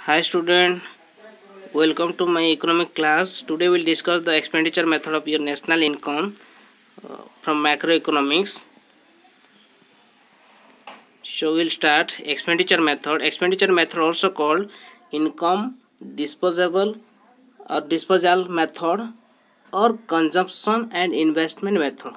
Hi student, welcome to my economic class. Today we'll discuss the expenditure method of your national income from macroeconomics. So we'll start expenditure method. Expenditure method also called income disposable or disposal method or consumption and investment method.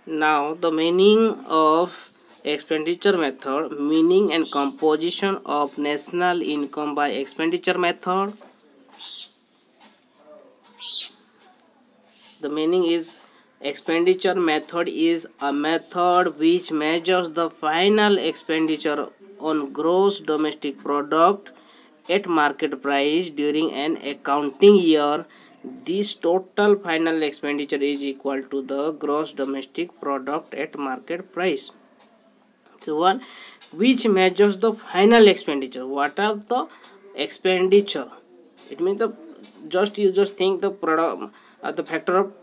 Now the meaning of expenditure method, meaning and composition of national income by expenditure method. The meaning is expenditure method is a method which measures the final expenditure on gross domestic product at market price during an accounting year. This total final expenditure is equal to the gross domestic product at market price. So one which measures the final expenditure. What are the expenditure? It means you just think the product the factor of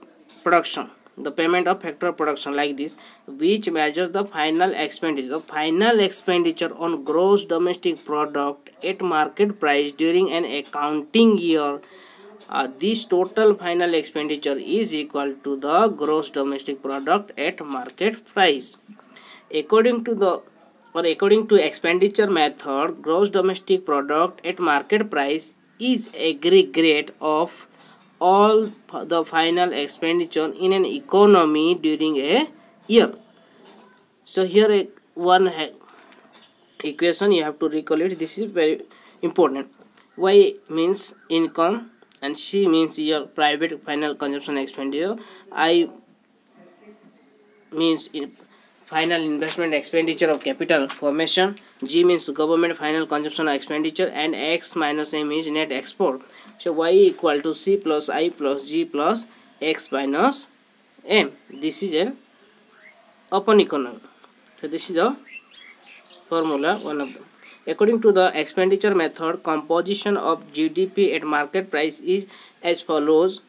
production, the payment of factor of production like this, which measures the final expenditure. The final expenditure on gross domestic product at market price during an accounting year. This total final expenditure is equal to the gross domestic product at market price. According to expenditure method, gross domestic product at market price is aggregate of all the final expenditure in an economy during a year. So here one equation you have to recall it. This is very important. Y means income and C means your private final consumption expenditure. I means final investment expenditure of capital formation. G means government final consumption expenditure, and X minus M is net export. So Y equal to C plus I plus G plus X minus M. This is an open economy. So this is the formula, one of them. According to the expenditure method, composition of GDP at market price is as follows.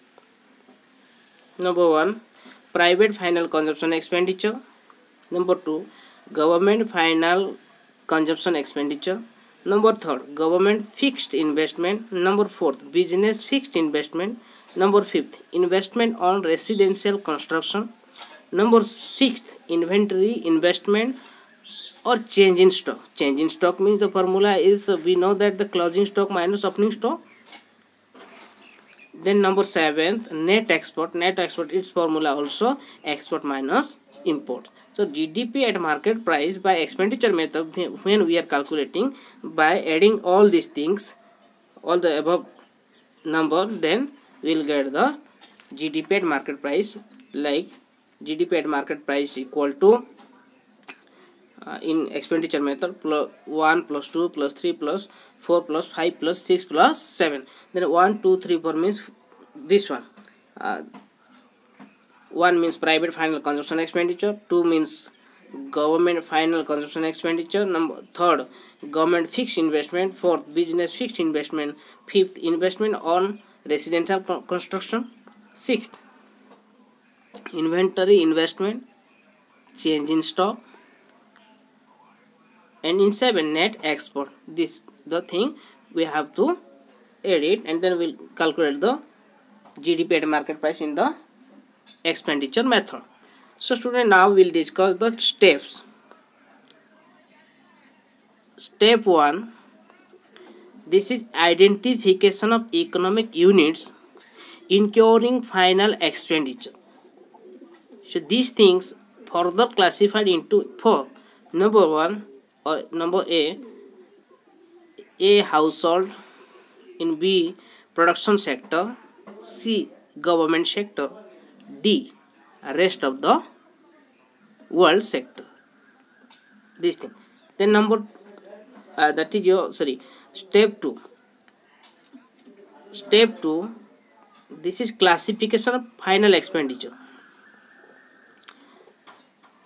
Number 1, private final consumption expenditure. Number 2, government final consumption expenditure. Number 3, government fixed investment. Number 4, business fixed investment. Number 5, investment on residential construction. Number 6, inventory investment or change in stock. Change in stock means the formula is, we know that the closing stock minus opening stock. Then number 7, net export. Net export, its formula also export minus import. So GDP at market price by expenditure method, when we are calculating by adding all these things, all the above number, then we will get the GDP at market price. Like GDP at market price equal to in expenditure method 1 plus 2 plus 3 plus 4 plus 5 plus 6 plus 7. Then 1 2 3 4 means this one. 1 means private final consumption expenditure, 2 means government final consumption expenditure, number 3rd government fixed investment, 4th business fixed investment, 5th investment on residential construction, 6th inventory investment, change in stock, and in 7 net export. This the thing we have to add it, and then we'll calculate the GDP at market price in the expenditure method. So student, now we'll discuss the steps. Step 1, this is identification of economic units incurring final expenditure. So these things further classified into 4. Number 1 or number A household, in B production sector, C government sector, D rest of the world sector. This thing. Then number that is your step 2. Step 2, this is classification of final expenditure.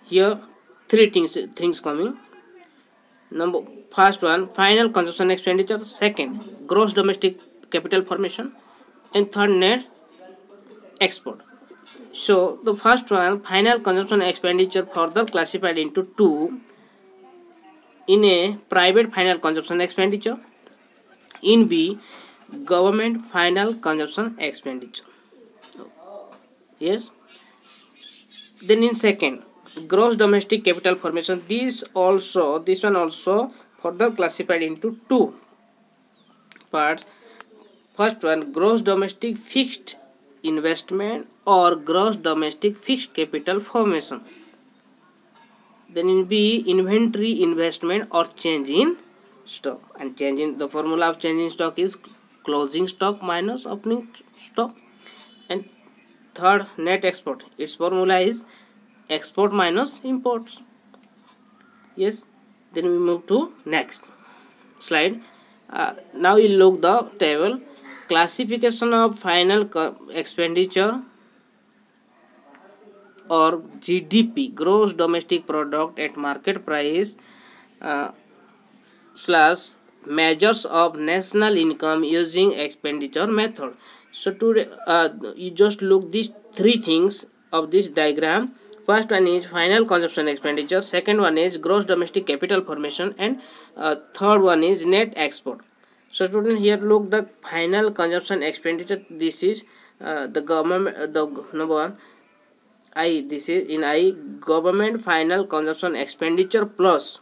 Here 3 things coming. Number first one, final consumption expenditure, second gross domestic capital formation, and third net export. So the first one, final consumption expenditure, further classified into 2. In a private final consumption expenditure, In B, government final consumption expenditure. Yes. Then in second, gross domestic capital formation. This one also further classified into two parts. First one, gross domestic fixed investment or gross domestic fixed capital formation. Then in B, inventory investment or change in stock. And the formula of change in stock is closing stock minus opening stock. And third, net export. Its formula is export minus imports. Yes. Then we move to next slide. Now we look the table. Classification of final expenditure or GDP, gross domestic product at market price, slash measures of national income using expenditure method. So today you just look these three things of this diagram. First one is final consumption expenditure, second one is gross domestic capital formation, and third one is net export. So student, here look the final consumption expenditure. This is the government, the number one I, this is in I, government final consumption expenditure plus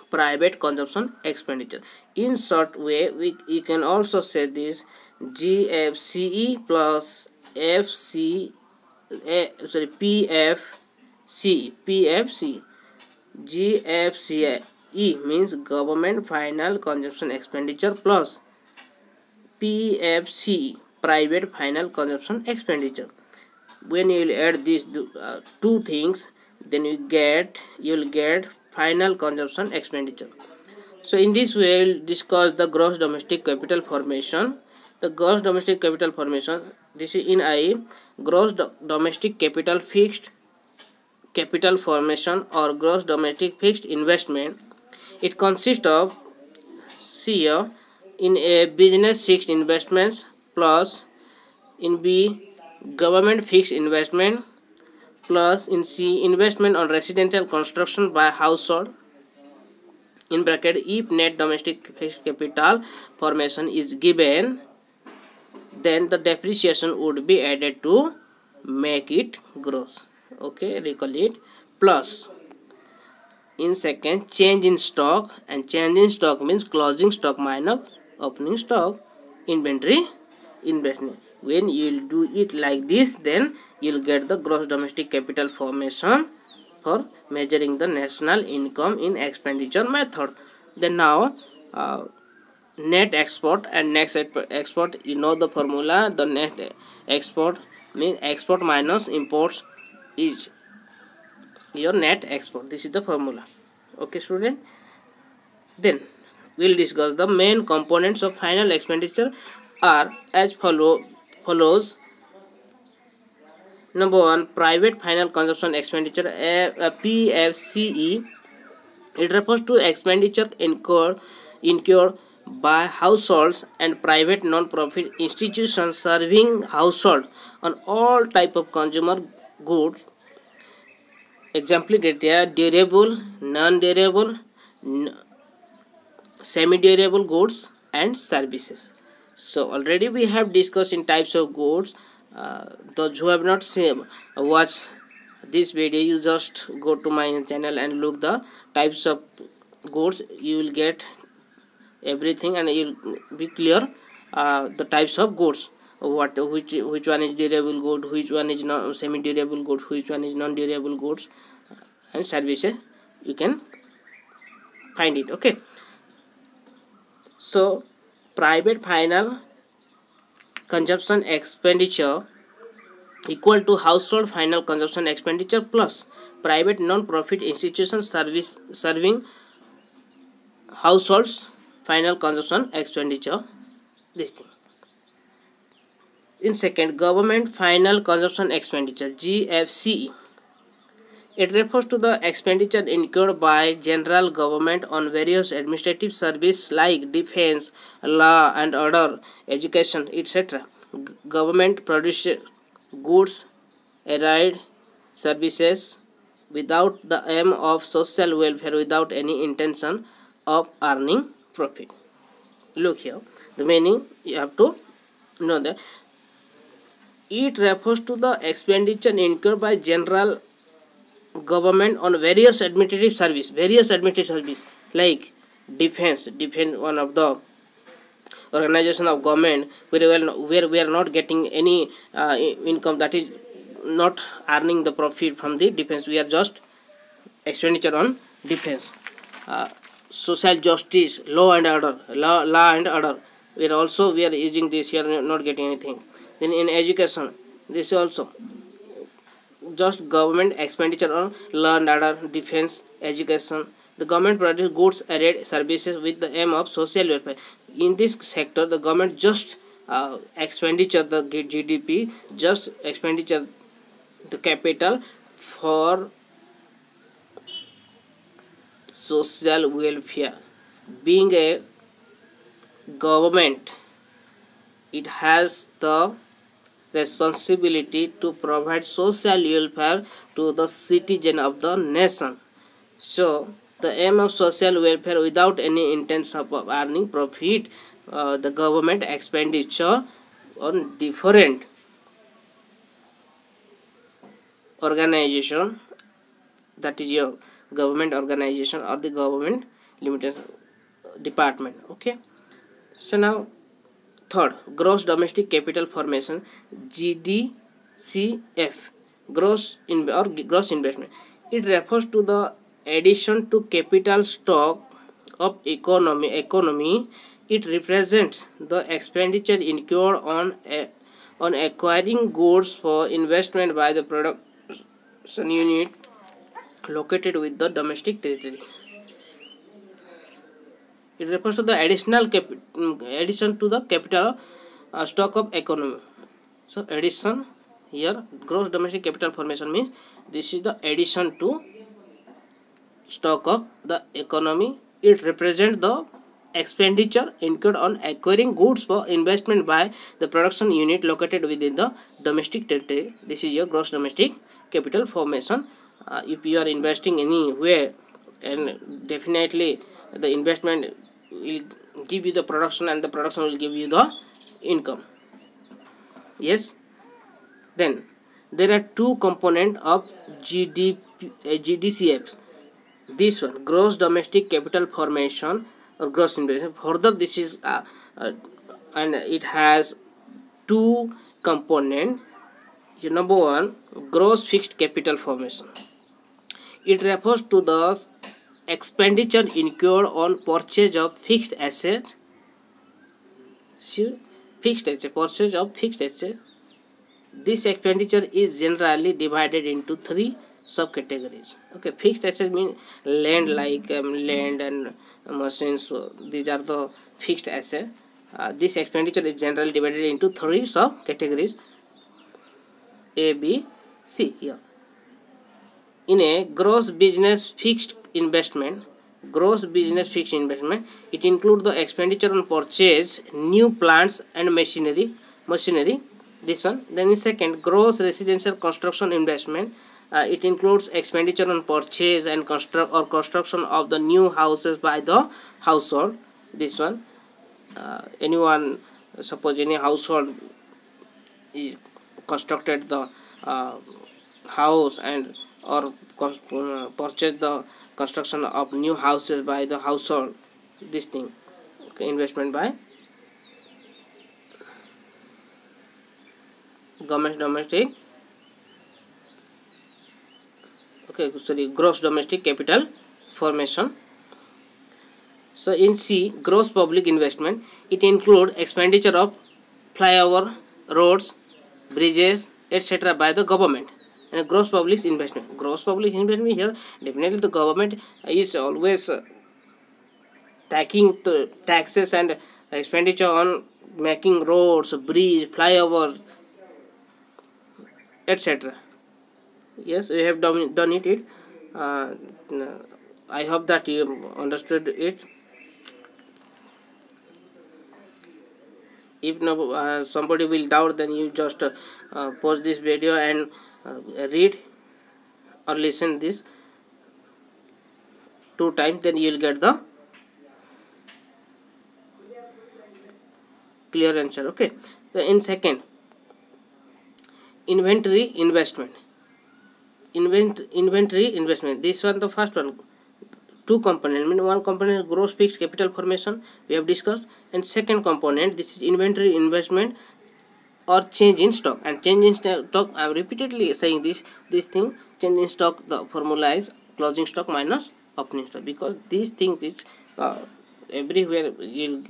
private consumption expenditure. In short way, you can also say this GFCE plus PFC. GFCE means government final consumption expenditure plus PFC private final consumption expenditure. When you will add these two things, then you will get final consumption expenditure. So in this way, we will discuss the gross domestic capital formation. The gross domestic capital formation, this is in I, gross domestic capital fixed capital formation or gross domestic fixed investment. It consists of, see here, in A, business fixed investments plus in B, government fixed investment plus in C, investment on residential construction by household. In bracket, if net domestic fixed capital formation is given, then the depreciation would be added to make it gross. Okay, recall it. Plus in second, change in stock, and change in stock means closing stock minus opening stock. Inventory investment. When you will do it like this, then you will get the gross domestic capital formation for measuring the national income in expenditure method. Then now net export and next export, you know the formula. The net export means export minus imports is your net export. This is the formula. Okay student, then we will discuss the main components of final expenditure are as follows. Number one, private final consumption expenditure, PFCE. It refers to expenditure incurred by households and private non-profit institutions serving household on all type of consumer goods. Example criteria: durable, non-durable, semi-durable goods and services. So already we have discussed in types of goods. Those who have not watched this video, you just go to my channel and look the types of goods. You will get everything and you will be clear the types of goods. Which one is durable good, which one is semi-durable good, which one is non-durable goods, and services. You can find it. Okay. So private final consumption expenditure equal to household final consumption expenditure plus private non-profit institutions serving households final consumption expenditure. This thing. In second, government final consumption expenditure, GFCE. It refers to the expenditure incurred by general government on various administrative services like defense, law and order, education, etc. Government produces goods, allied services without the aim of social welfare, without any intention of earning profit. Look here, the meaning you have to know that it refers to the expenditure incurred by general government on various administrative service like defense one of the organization of government where we are not getting any income, that is not earning the profit from the defense, we are just expenditure on defense. uh, Social justice, law and order, we are using this, we are not getting anything. Then in education, this also just government expenditure on law and order, defense, education. The government produces goods and services with the aim of social welfare. In this sector, the government just expenditure the GDP, just expenditure the capital for social welfare. Being a government, it has the responsibility to provide social welfare to the citizen of the nation. So the aim of social welfare without any intention of earning profit, the government expenditure on different organization, that is your government organization or the government limited department. Okay, so now third, gross domestic capital formation, GDCF, gross investment. It refers to the addition to capital stock of economy. It represents the expenditure incurred on acquiring goods for investment by the production unit located with the domestic territory. It refers to the addition to the capital stock of economy. So addition here, gross domestic capital formation means this is the addition to stock of the economy. It represents the expenditure incurred on acquiring goods for investment by the production unit located within the domestic territory. This is your gross domestic capital formation. If you are investing anywhere, and definitely the investment will give you the production and the production will give you the income. Yes. Then there are two components of GDCF. This one, gross domestic capital formation or gross investment. Further, this is and it has two components. Number one, gross fixed capital formation. It refers to the expenditure incurred on purchase of fixed asset. Purchase of fixed asset. This expenditure is generally divided into three subcategories. Okay, fixed asset means land, like land and machines. So these are the fixed asset. This expenditure is generally divided into three subcategories, A, B, C. Here, in a gross business fixed investment, it includes the expenditure on purchase new plants and machinery. This one. Then in second, gross residential construction investment. It includes expenditure on purchase and construction of the new houses by the household. This one. Anyone, suppose any household is constructed the house and or purchase the construction of new houses by the household. This thing, okay, investment by domestic, okay, sorry, gross domestic capital formation. So in C, gross public investment, it includes expenditure of flyover, roads, bridges, etc. by the government. And gross public investment here, definitely the government is always taking the taxes and expenditure on making roads, bridge, flyover, etc. Yes, we have done it. I hope that you understood it. If no, somebody will doubt, then you just pause this video and read or listen this 2 times, then you will get the clear answer. Okay, so in second, inventory investment. Inventory investment, this one, the first one, two component, I mean one component is gross fixed capital formation, we have discussed, and second component, this is inventory investment or change in stock. And change in stock, I am repeatedly saying this thing, change in stock, the formula is closing stock minus opening stock, because these things is everywhere in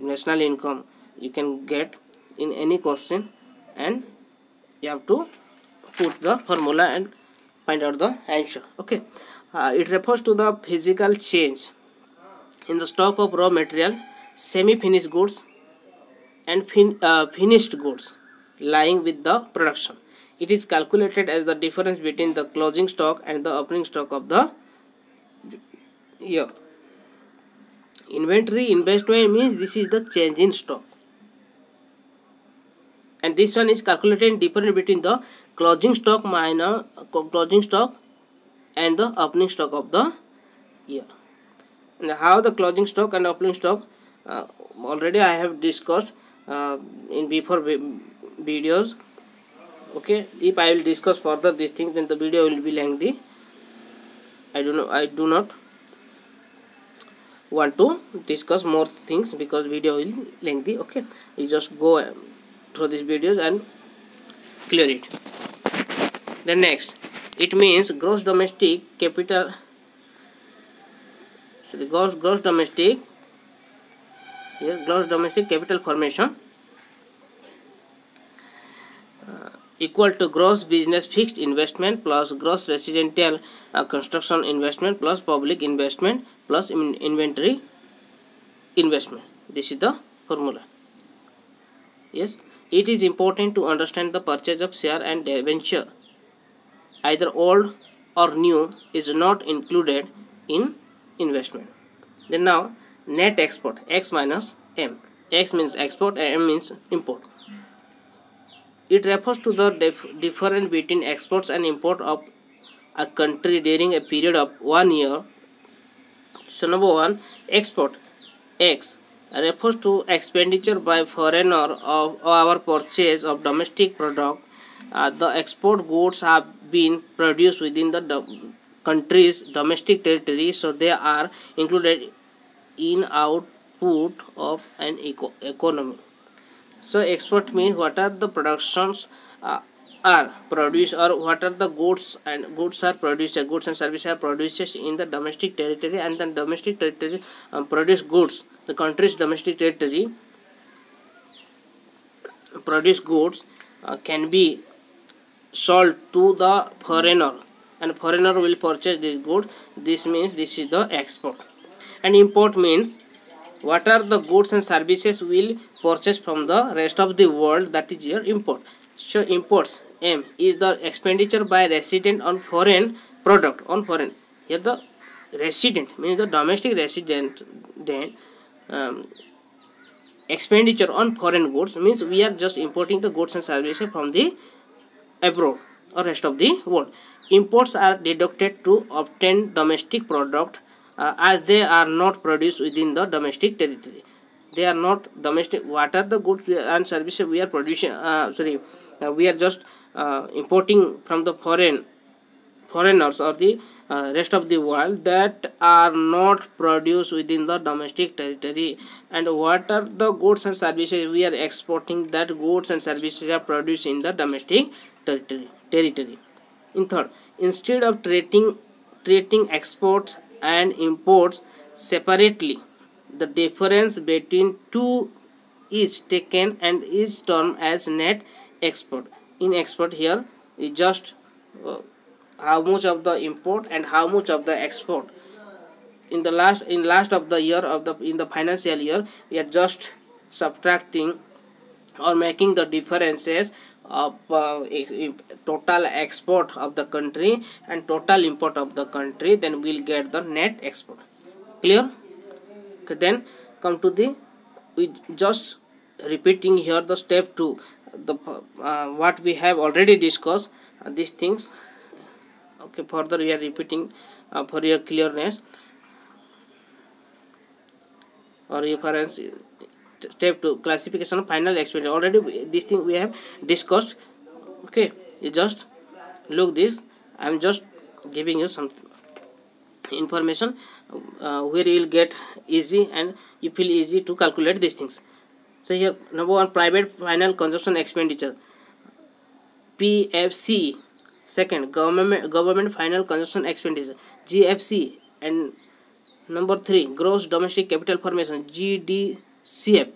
national income you can get in any question, and you have to put the formula and find out the answer. Okay, it refers to the physical change in the stock of raw material, semi-finished goods, and finished goods lying with the production. It is calculated as the difference between the closing stock and the opening stock of the year. Inventory investment means this is the change in stock, and this one is calculated difference between the closing stock minus closing stock and the opening stock of the year. And how the closing stock and opening stock, already I have discussed in before videos. Okay, if I will discuss further these things, then the video will be lengthy. I do not want to discuss more things because video will lengthy. Okay, you just go through these videos and clear it. Then next, it means gross domestic capital. So the gross domestic, here gross domestic capital formation equal to gross business fixed investment plus gross residential construction investment plus public investment plus inventory investment. This is the formula. Yes, it is important to understand the purchase of share and debenture, either old or new, is not included in investment. Then now, net export, X minus M. X means export and M means import. It refers to the difference between exports and import of a country during a period of 1 year. So number one, export, X, refers to expenditure by foreigner of our purchase of domestic product. The export goods have been produced within the country's domestic territory, so they are included in output of an economy. So export means what are the productions are produced, or what are the goods are produced, goods and services are produced in the domestic territory, and the domestic territory produce goods, the country's domestic territory produce goods can be sold to the foreigner, and foreigner will purchase this good. This means this is the export. And import means what are the goods and services will purchase from the rest of the world, that is your import. So imports, M, is the expenditure by resident on foreign product, on foreign. Here the resident means the domestic resident, then expenditure on foreign goods means we are just importing the goods and services from the abroad or rest of the world. Imports are deducted to obtain domestic product as they are not produced within the domestic territory. They are not domestic. What are the goods and services we are producing? We are just importing from the foreigners or the rest of the world that are not produced within the domestic territory. And what are the goods and services we are exporting? That goods and services are produced in the domestic territory. In third, instead of treating exports and imports separately, the difference between two is taken and is termed as net export. In export, here is just how much of the import and how much of the export. In last of the year in the financial year, we are just subtracting or making the differences of total export of the country and total import of the country, then we'll get the net export. Clear? Okay, then come to the, we just repeating here the step 2, the what we have already discussed these things. Okay, further we are repeating for your clearness or reference step 2, classification of final expenditure. Already this thing we have discussed. Okay, you just look this. I am just giving you some information where you will get easy and you feel easy to calculate these things. So here, number 1, private final consumption expenditure, PFC. Second, government final consumption expenditure, GFC. And number 3, gross domestic capital formation, GDCF.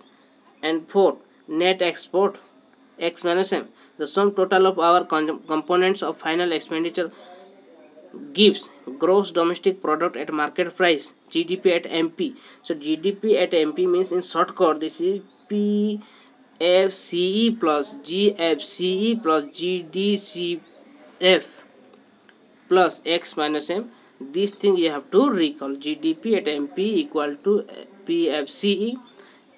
And 4, net export, X minus M. The sum total of our components of final expenditure gives gross domestic product at market price, GDP at MP. So GDP at MP means, in shortcut, this is PFCE plus GFCE plus GDCF plus X minus M. This thing you have to recall. GDP at MP equal to PFCE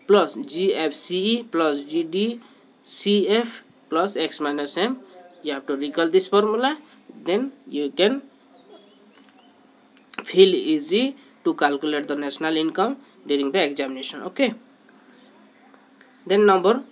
plus GFCE plus GDCF plus X minus M. You have to recall this formula. Then you can feel easy to calculate the national income during the examination. Okay. Then number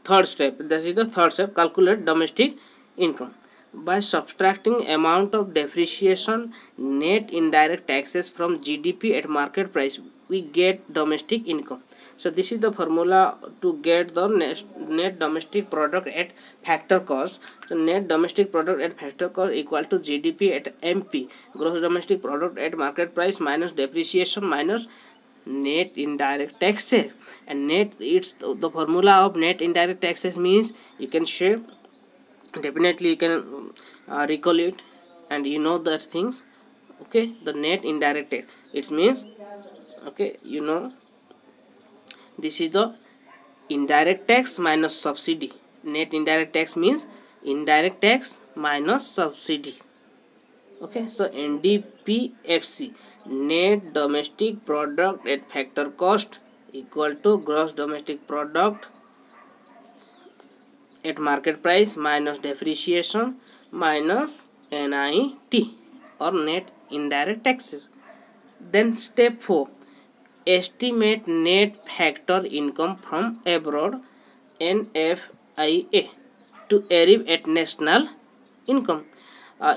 third step. That is the third step. Calculate domestic income. By subtracting amount of depreciation, net indirect taxes from GDP at market price, we get domestic income. So this is the formula to get the net domestic product at factor cost. So net domestic product at factor cost equal to GDP at MP, gross domestic product at market price minus depreciation minus net indirect taxes. And net, it's the formula of net indirect taxes means, you can share, definitely you can recall it and you know that things. Okay, the net indirect tax, it means, okay, you know, this is the indirect tax minus subsidy. Net indirect tax means indirect tax minus subsidy. Okay, so NDPFC, net domestic product at factor cost, equal to gross domestic product at market price minus depreciation minus NIT, or net indirect taxes. Then step 4, estimate net factor income from abroad, NFIA, to arrive at national income.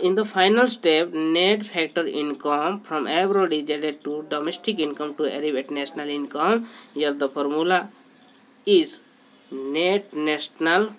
In the final step, net factor income from abroad is added to domestic income to arrive at national income. Here the formula is net national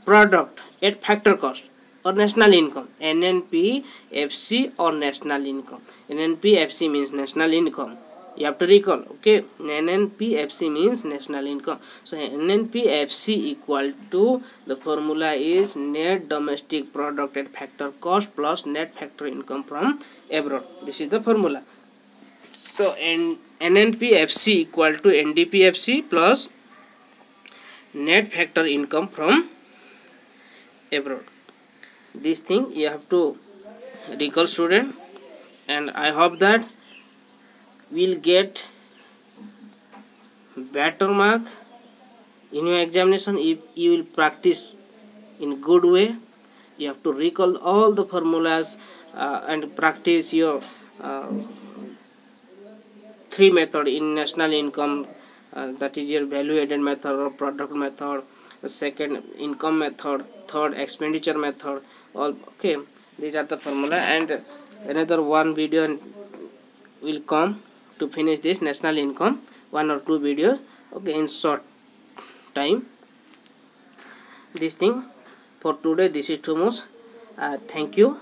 product at factor cost, or national income, NNPFC, or national income. NNPFC means national income. You have to recall. Okay, NNPFC means national income. So NNPFC equal to, the formula is net domestic product at factor cost plus net factor income from abroad. This is the formula. So NNPFC equal to NDPFC plus net factor income from abroad. This thing you have to recall, student, and I hope that will get better mark in your examination if you will practice in good way. You have to recall all the formulas and practice your 3 method in national income, that is your value added method or product method, second income method, third expenditure method, all. Okay, these are the formula, and another one video will come to finish this national income, 1 or 2 videos, okay, in short time. This thing for today, this is too much. Thank you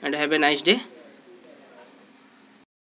and have a nice day.